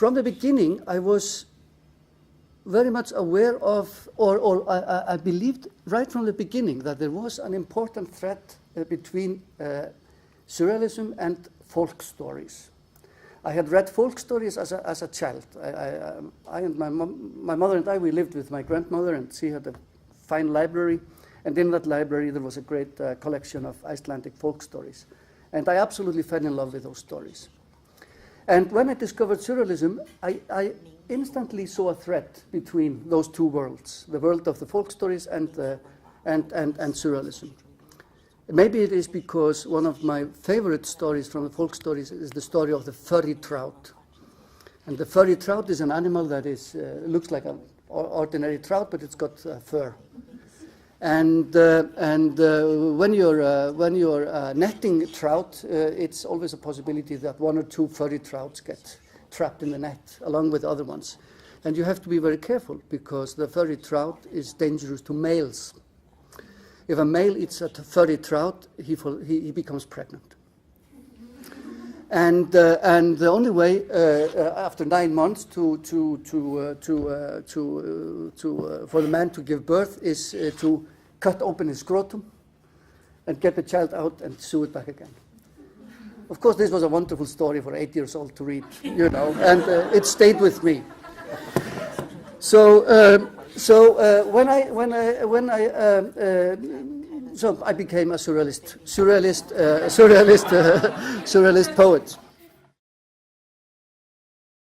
from the beginning, I was very much aware of, or I believed right from the beginning that there was an important thread between surrealism and folk stories. I had read folk stories as a child. I and my mother and I, we lived with my grandmother, and she had a fine library. And in that library, there was a great collection of Icelandic folk stories. And I absolutely fell in love with those stories. And when I discovered surrealism, I instantly saw a thread between those two worlds, the world of the folk stories and surrealism. Maybe it is because one of my favorite stories from the folk stories is the story of the furry trout. And the furry trout is an animal that is looks like an ordinary trout, but it's got fur. And when you're netting trout, it's always a possibility that one or two furry trouts get trapped in the net along with other ones. And you have to be very careful because the furry trout is dangerous to males. If a male eats a furry trout, he becomes pregnant. And the only way after 9 months for the man to give birth is to cut open his scrotum and get the child out and sew it back again. Of course, this was a wonderful story for 8 years old to read, and it stayed with me. So I became a surrealist poet.